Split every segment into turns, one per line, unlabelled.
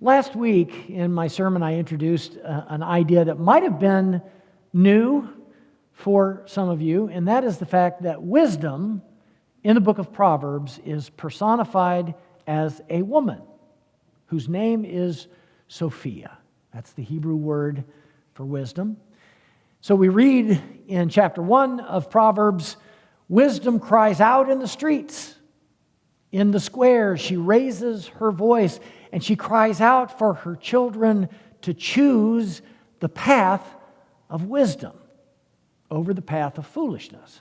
Last week in my sermon, I introduced an idea that might have been new for some of you, and that is the fact that wisdom in the book of Proverbs is personified as a woman whose name is Sophia. That's the Hebrew word for wisdom. So we read in chapter 1 of Proverbs, wisdom cries out in the streets. In the squares, she raises her voice and she cries out for her children to choose the path of wisdom over the path of foolishness.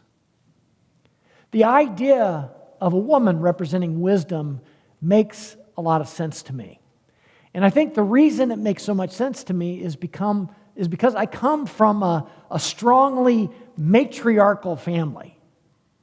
The idea of a woman representing wisdom makes a lot of sense to me. And I think the reason it makes so much sense to me is because I come from a strongly matriarchal family.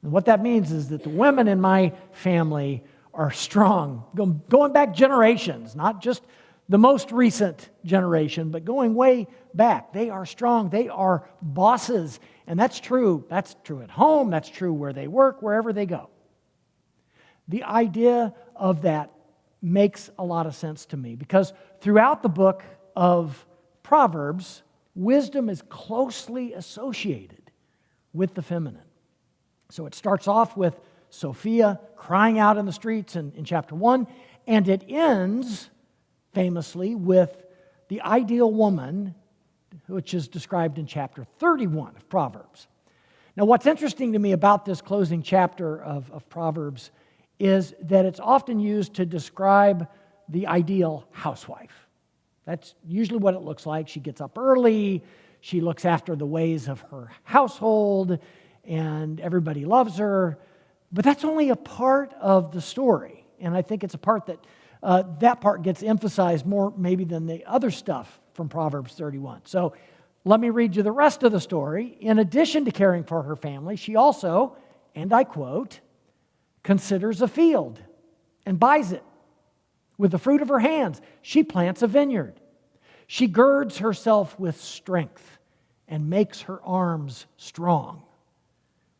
And what that means is that the women in my family are strong, going back generations, not just the most recent generation, but going way back. They are strong. They are bosses. And that's true. That's true at home. That's true where they work, wherever they go. The idea of that makes a lot of sense to me because throughout the book of Proverbs, wisdom is closely associated with the feminine. So it starts off with Sophia crying out in the streets in chapter 1, and it ends famously with the ideal woman, which is described in chapter 31 of Proverbs. Now, what's interesting to me about this closing chapter of Proverbs is that it's often used to describe the ideal housewife. That's usually what it looks like. She gets up early, she looks after the ways of her household, and everybody loves her. But that's only a part of the story. And I think it's a part that part gets emphasized more maybe than the other stuff from Proverbs 31. So let me read you the rest of the story. In addition to caring for her family, she also, and I quote, considers a field and buys it. With the fruit of her hands, she plants a vineyard. She girds herself with strength and makes her arms strong.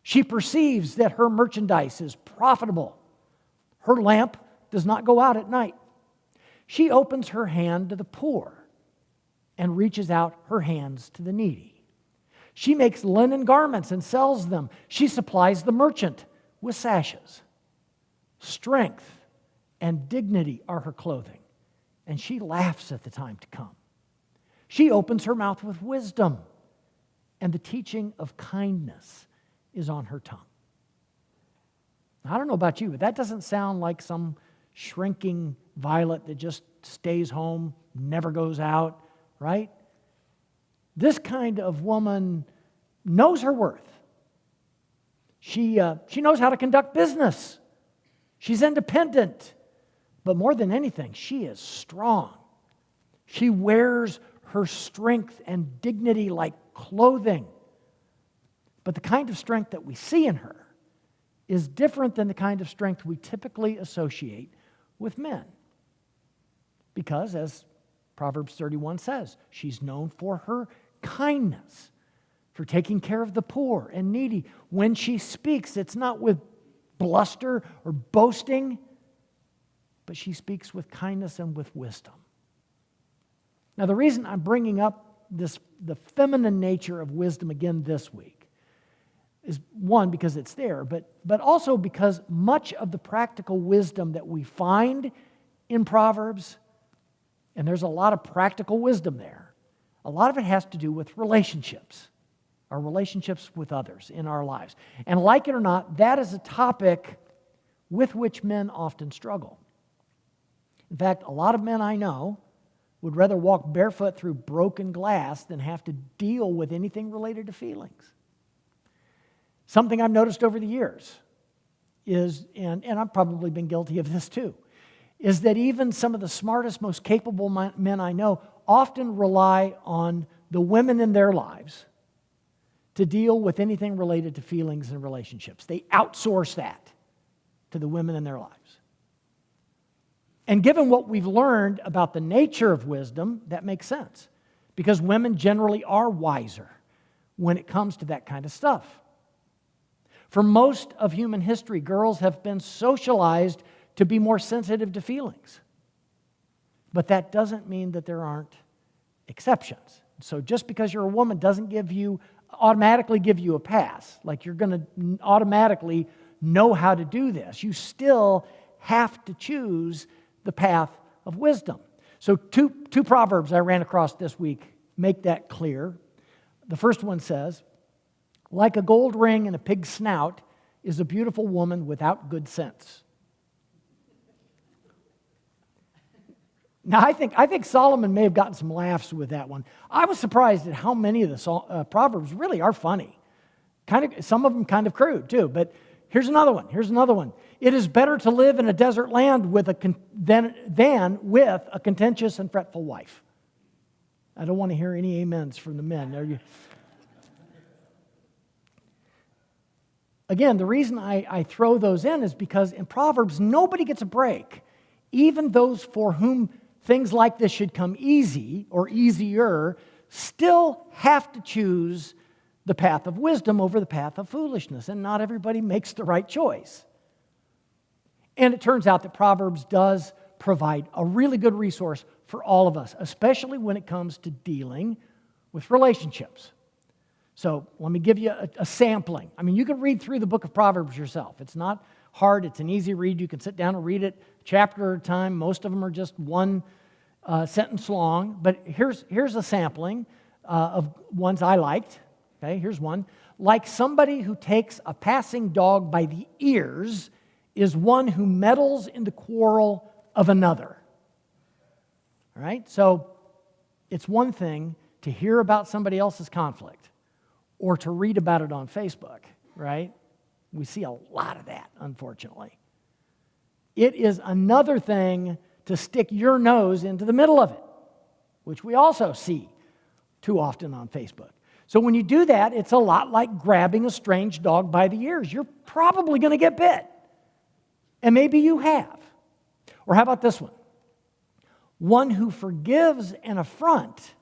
She perceives that her merchandise is profitable. Her lamp does not go out at night. She opens her hand to the poor and reaches out her hands to the needy. She makes linen garments and sells them. She supplies the merchant with sashes. Strength and dignity are her clothing, and she laughs at the time to come. She opens her mouth with wisdom, and the teaching of kindness is on her tongue. I don't know about you, but that doesn't sound like some shrinking violet that just stays home, never goes out, right? This kind of woman knows her worth. She knows how to conduct business. She's independent. But more than anything, she is strong. She wears her strength and dignity like clothing. But the kind of strength that we see in her is different than the kind of strength we typically associate with men. Because, as Proverbs 31 says, she's known for her kindness, for taking care of the poor and needy. When she speaks, it's not with bluster or boasting, but she speaks with kindness and with wisdom. Now, the reason I'm bringing up the feminine nature of wisdom again this week is, one, because it's there, but also because much of the practical wisdom that we find in Proverbs, and there's a lot of practical wisdom there, a lot of it has to do with relationships, our relationships with others in our lives. And like it or not, that is a topic with which men often struggle. In fact, a lot of men I know would rather walk barefoot through broken glass than have to deal with anything related to feelings. Something I've noticed over the years is, and I've probably been guilty of this too, is that even some of the smartest, most capable men I know often rely on the women in their lives to deal with anything related to feelings and relationships. They outsource that to the women in their lives. And given what we've learned about the nature of wisdom, that makes sense, because women generally are wiser when it comes to that kind of stuff. For most of human history, girls have been socialized to be more sensitive to feelings. But that doesn't mean that there aren't exceptions. So just because you're a woman doesn't automatically give you a pass. Like you're going to automatically know how to do this. You still have to choose the path of wisdom. So two Proverbs I ran across this week make that clear. The first one says, like a gold ring in a pig's snout is a beautiful woman without good sense. Now, I think Solomon may have gotten some laughs with that one. I was surprised at how many of the Proverbs really are funny. Some of them kind of crude, too. But here's another one. It is better to live in a desert land than with a contentious and fretful wife. I don't want to hear any amens from the men. Again, the reason I throw those in is because in Proverbs, nobody gets a break. Even those for whom things like this should come easy or easier still have to choose the path of wisdom over the path of foolishness, and not everybody makes the right choice. And it turns out that Proverbs does provide a really good resource for all of us, especially when it comes to dealing with relationships. So let me give you a sampling. I mean, you can read through the book of Proverbs yourself. It's not hard. It's an easy read. You can sit down and read it chapter at a time. Most of them are just one sentence long. But here's a sampling of ones I liked. Okay, here's one. Like somebody who takes a passing dog by the ears is one who meddles in the quarrel of another. All right? So it's one thing to hear about somebody else's conflict or to read about it on Facebook, right? We see a lot of that, unfortunately. It is another thing to stick your nose into the middle of it, which we also see too often on Facebook. So when you do that, it's a lot like grabbing a strange dog by the ears. You're probably going to get bit. And maybe you have. Or how about this one? One who forgives an affront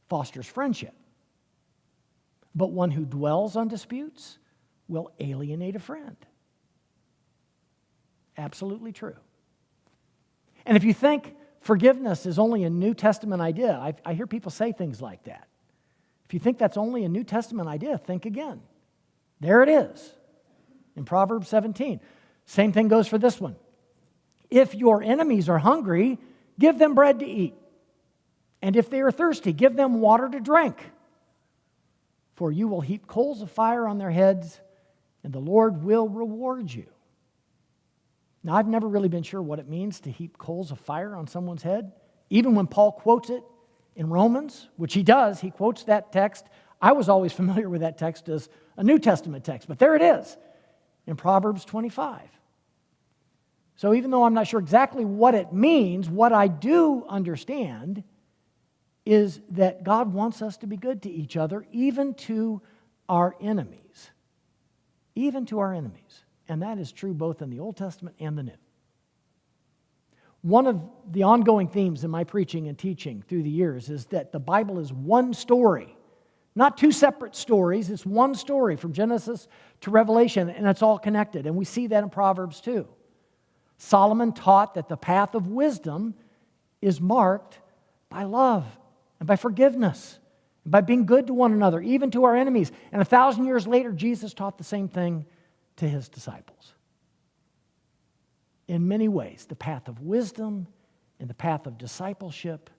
fosters friendship. But one who dwells on disputes will alienate a friend. Absolutely true. And if you think forgiveness is only a New Testament idea, I hear people say things like that. If you think that's only a New Testament idea, think again. There it is in Proverbs 17. Same thing goes for this one. If your enemies are hungry, give them bread to eat. And if they are thirsty, give them water to drink. For you will heap coals of fire on their heads, and the Lord will reward you. Now, I've never really been sure what it means to heap coals of fire on someone's head. Even when Paul quotes it in Romans, which he does, he quotes that text. I was always familiar with that text as a New Testament text, but there it is in Proverbs 25. So even though I'm not sure exactly what it means, what I do understand is that God wants us to be good to each other, even to our enemies. Even to our enemies. And that is true both in the Old Testament and the New. One of the ongoing themes in my preaching and teaching through the years is that the Bible is one story, not two separate stories. It's one story from Genesis to Revelation, and it's all connected. And we see that in Proverbs too. Solomon taught that the path of wisdom is marked by love and by forgiveness, and by being good to one another, even to our enemies. And 1,000 years later, Jesus taught the same thing to his disciples. In many ways, the path of wisdom and the path of discipleship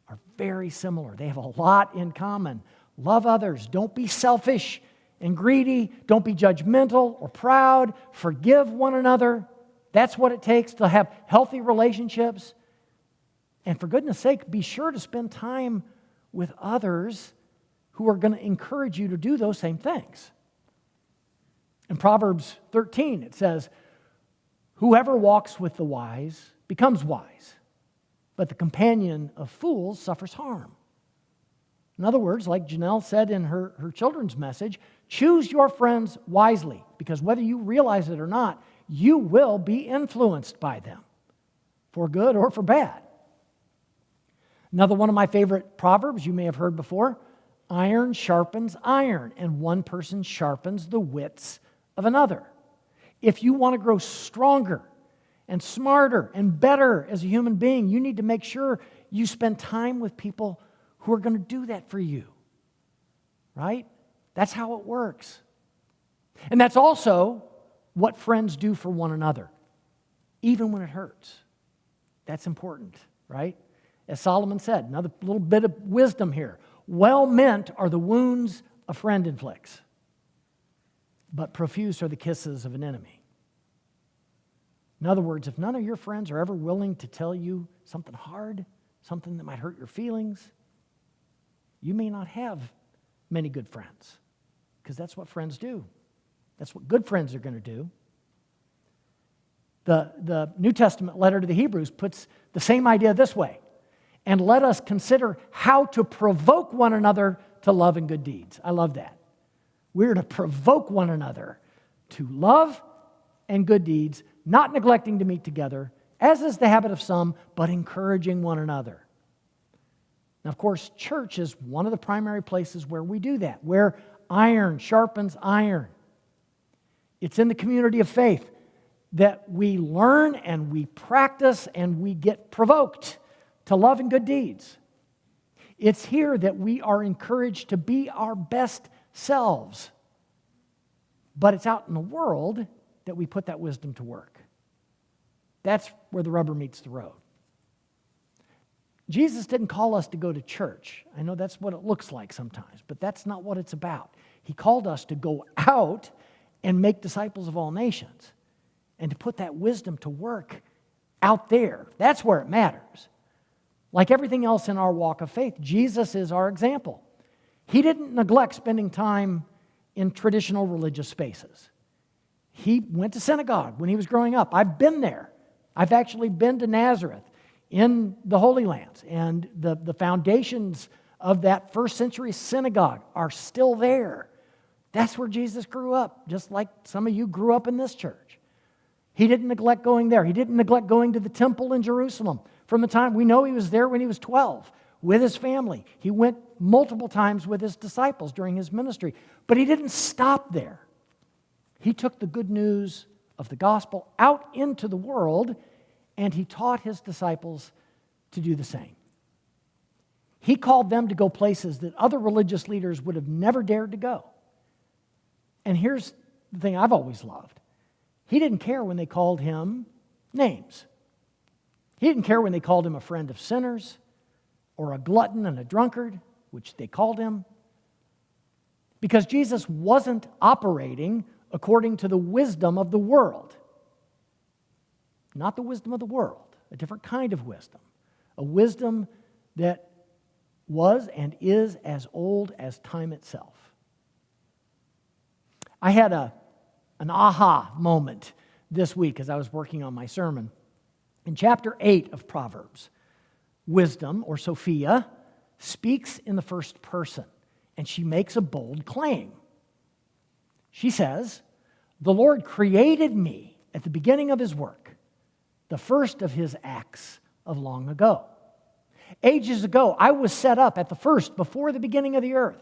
are very similar. They have a lot in common. Love others. Don't be selfish and greedy. Don't be judgmental or proud. Forgive one another. That's what it takes to have healthy relationships. And for goodness sake, be sure to spend time with others who are going to encourage you to do those same things. In Proverbs 13, it says, whoever walks with the wise becomes wise, but the companion of fools suffers harm. In other words, like Janelle said in her children's message, choose your friends wisely, because whether you realize it or not, you will be influenced by them, for good or for bad. Another one of my favorite proverbs you may have heard before, iron sharpens iron, and one person sharpens the wits of another. If you want to grow stronger and smarter and better as a human being, you need to make sure you spend time with people who are going to do that for you. Right? That's how it works. And that's also what friends do for one another, even when it hurts. That's important, right? As Solomon said, another little bit of wisdom here. Well meant are the wounds a friend inflicts, but profuse are the kisses of an enemy. In other words, if none of your friends are ever willing to tell you something hard, something that might hurt your feelings, you may not have many good friends, because that's what friends do. That's what good friends are going to do. The New Testament letter to the Hebrews puts the same idea this way. And let us consider how to provoke one another to love and good deeds. I love that. We're to provoke one another to love and good deeds, not neglecting to meet together, as is the habit of some, but encouraging one another. Now, of course, church is one of the primary places where we do that, where iron sharpens iron. It's in the community of faith that we learn and we practice and we get provoked to love and good deeds. It's here that we are encouraged to be our best selves. But it's out in the world that we put that wisdom to work. That's where the rubber meets the road. Jesus didn't call us to go to church. I know that's what it looks like sometimes, but that's not what it's about. He called us to go out and make disciples of all nations and to put that wisdom to work out there. That's where it matters. Like everything else in our walk of faith, Jesus is our example. He didn't neglect spending time in traditional religious spaces. He went to synagogue when he was growing up. I've been there. I've actually been to Nazareth in the Holy Lands, and the foundations of that first century synagogue are still there. That's where Jesus grew up, just like some of you grew up in this church. He didn't neglect going there. He didn't neglect going to the temple in Jerusalem. From the time we know he was there when he was 12 with his family. He went multiple times with his disciples during his ministry. But he didn't stop there. He took the good news of the gospel out into the world, and he taught his disciples to do the same. He called them to go places that other religious leaders would have never dared to go. And here's the thing I've always loved. He didn't care when they called him names. He didn't care when they called him a friend of sinners or a glutton and a drunkard, which they called him, because Jesus wasn't operating according to the wisdom of the world. Not the wisdom of the world, a different kind of wisdom. A wisdom that was and is as old as time itself. I had an aha moment this week as I was working on my sermon. In chapter 8 of Proverbs, wisdom, or Sophia, speaks in the first person, and she makes a bold claim. She says, "The Lord created me at the beginning of his work, the first of his acts of long ago. Ages ago, I was set up at the first, before the beginning of the earth.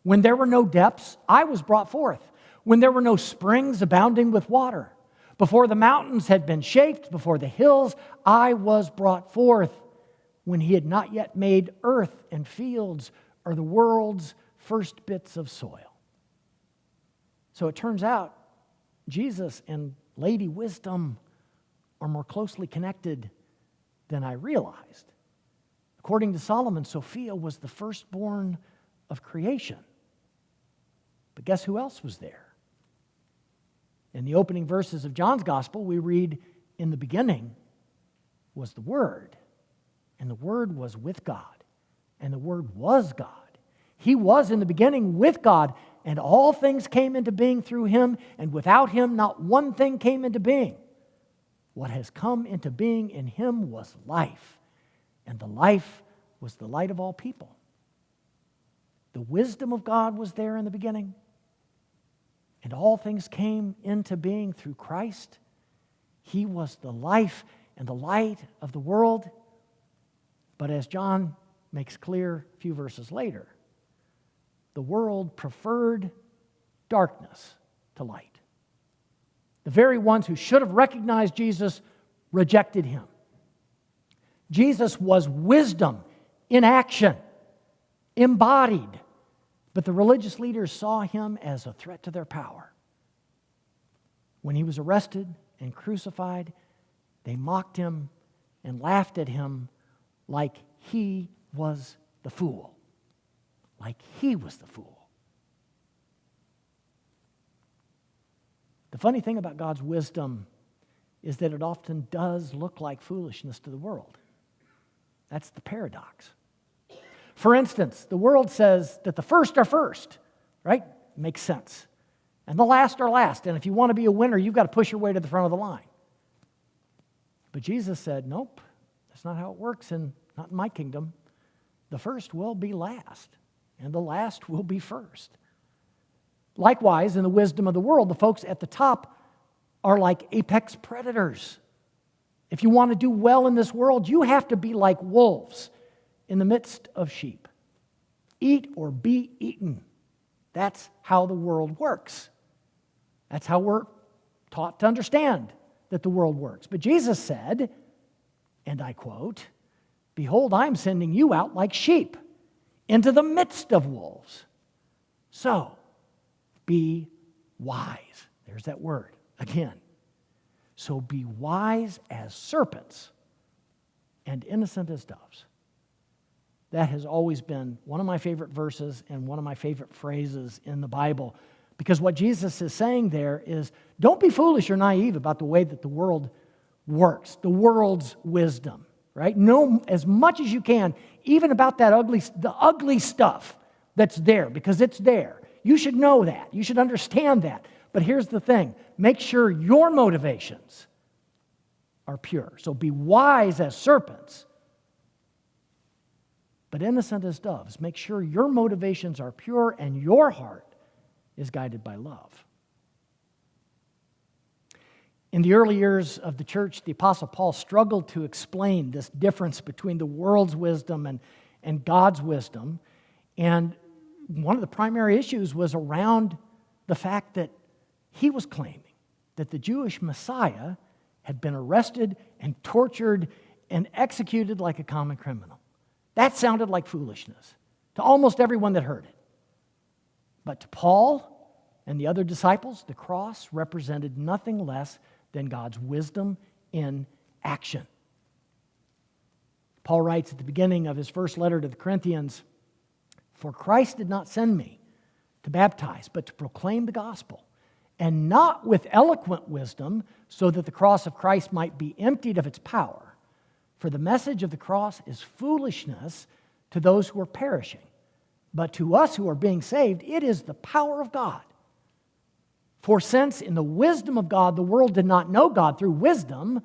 When there were no depths, I was brought forth. When there were no springs abounding with water. Before the mountains had been shaped, before the hills, I was brought forth. When he had not yet made earth and fields, or the world's first bits of soil." So it turns out Jesus and Lady Wisdom are more closely connected than I realized. According to Solomon, Sophia was the firstborn of creation. But guess who else was there? In the opening verses of John's Gospel, we read, "In the beginning was the Word, and the Word was with God, and the Word was God. He was in the beginning with God, and all things came into being through him, and without him not one thing came into being. What has come into being in him was life, and the life was the light of all people." The wisdom of God was there in the beginning, and all things came into being through Christ. He was the life and the light of the world. But as John makes clear a few verses later, the world preferred darkness to light. The very ones who should have recognized Jesus rejected him. Jesus was wisdom in action, embodied. But the religious leaders saw him as a threat to their power. When he was arrested and crucified, they mocked him and laughed at him like he was the fool. Like he was the fool. The funny thing about God's wisdom is that it often does look like foolishness to the world. That's the paradox. For instance, the world says that the first are first, right? Makes sense. And the last are last. And if you want to be a winner, you've got to push your way to the front of the line. But Jesus said, nope, that's not how it works, and not in my kingdom. The first will be last, and the last will be first. Likewise, in the wisdom of the world, the folks at the top are like apex predators. If you want to do well in this world, you have to be like wolves in the midst of sheep. Eat or be eaten. That's how the world works. That's how we're taught to understand that the world works. But Jesus said, and I quote, "Behold, I am sending you out like sheep into the midst of wolves. So, be wise." There's that word again. So be wise as serpents and innocent as doves. That has always been one of my favorite verses and one of my favorite phrases in the Bible, because what Jesus is saying there is, don't be foolish or naive about the way that the world works, the world's wisdom, right? Know as much as you can, even about the ugly stuff that's there, because it's there. You should know that. You should understand that. But here's the thing. Make sure your motivations are pure. So be wise as serpents, but innocent as doves. Make sure your motivations are pure and your heart is guided by love. In the early years of the church, the Apostle Paul struggled to explain this difference between the world's wisdom and God's wisdom. And one of the primary issues was around the fact that he was claiming that the Jewish Messiah had been arrested and tortured and executed like a common criminal. That sounded like foolishness to almost everyone that heard it. But to Paul and the other disciples, the cross represented nothing less than God's wisdom in action. Paul writes at the beginning of his first letter to the Corinthians, "For Christ did not send me to baptize, but to proclaim the gospel, and not with eloquent wisdom, so that the cross of Christ might be emptied of its power. For the message of the cross is foolishness to those who are perishing, but to us who are being saved, it is the power of God. For since in the wisdom of God the world did not know God through wisdom,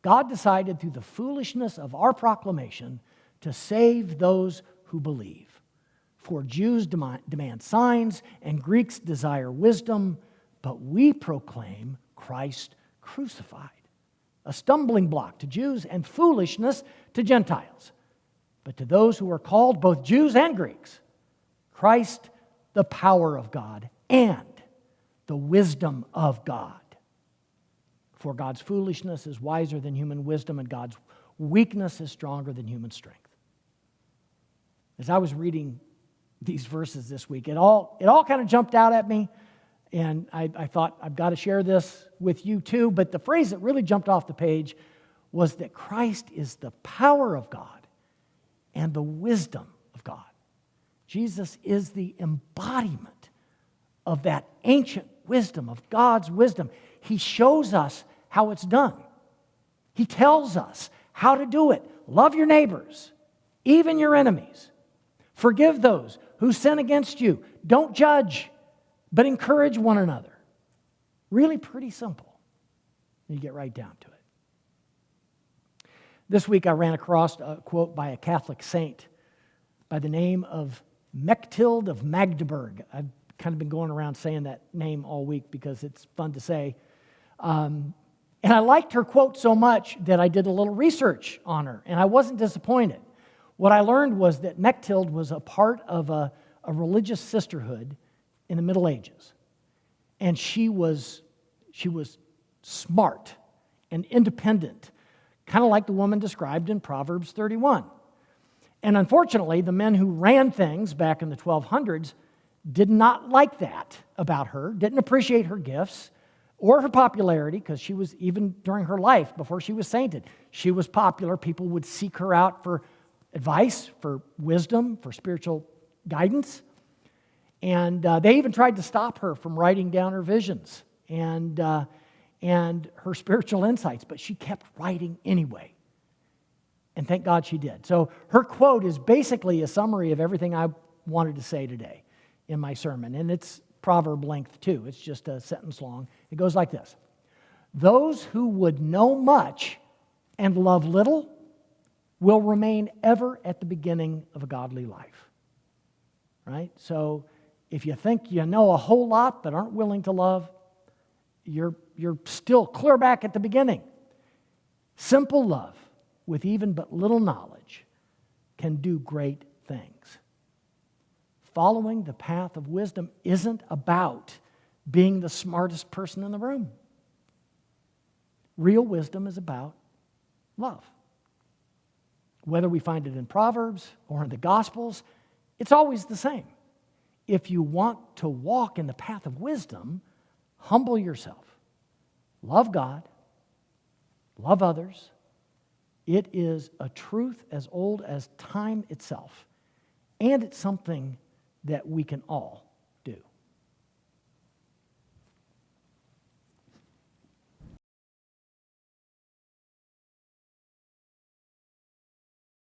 God decided through the foolishness of our proclamation to save those who believe. For Jews demand signs and Greeks desire wisdom, but we proclaim Christ crucified, a stumbling block to Jews and foolishness to Gentiles. But to those who are called, both Jews and Greeks, Christ, the power of God and the wisdom of God. For God's foolishness is wiser than human wisdom, and God's weakness is stronger than human strength." As I was reading these verses this week, it all kind of jumped out at me, and I thought, I've got to share this with you too. But the phrase that really jumped off the page was that Christ is the power of God and the wisdom of God. Jesus is the embodiment of that ancient wisdom, of God's wisdom. He shows us how it's done. He tells us how to do it. Love your neighbors, even your enemies. Forgive those who sin against you. Don't judge, but encourage one another. Really pretty simple when you get right down to it. This week I ran across a quote by a Catholic saint by the name of Mechthild of Magdeburg. I've kind of been going around saying that name all week because it's fun to say. And I liked her quote so much that I did a little research on her, and I wasn't disappointed. What I learned was that Mechthild was a part of a religious sisterhood in the Middle Ages. And she was smart, and independent, kind of like the woman described in Proverbs 31. And unfortunately, the men who ran things back in the 1200s did not like that about her, didn't appreciate her gifts or her popularity, because she was, even during her life, before she was sainted, she was popular. People would seek her out for advice, for wisdom, for spiritual guidance. And they even tried to stop her from writing down her visions and her spiritual insights, but she kept writing anyway. And thank God she did. So her quote is basically a summary of everything I wanted to say today in my sermon. And it's proverb length too. It's just a sentence long. It goes like this: those who would know much and love little will remain ever at the beginning of a godly life. Right? So if you think you know a whole lot but aren't willing to love, you're still clear back at the beginning. Simple love with even but little knowledge can do great things. Following the path of wisdom isn't about being the smartest person in the room. Real wisdom is about love. Whether we find it in Proverbs or in the Gospels, it's always the same. If you want to walk in the path of wisdom, humble yourself. Love God. Love others. It is a truth as old as time itself. And it's something that we can all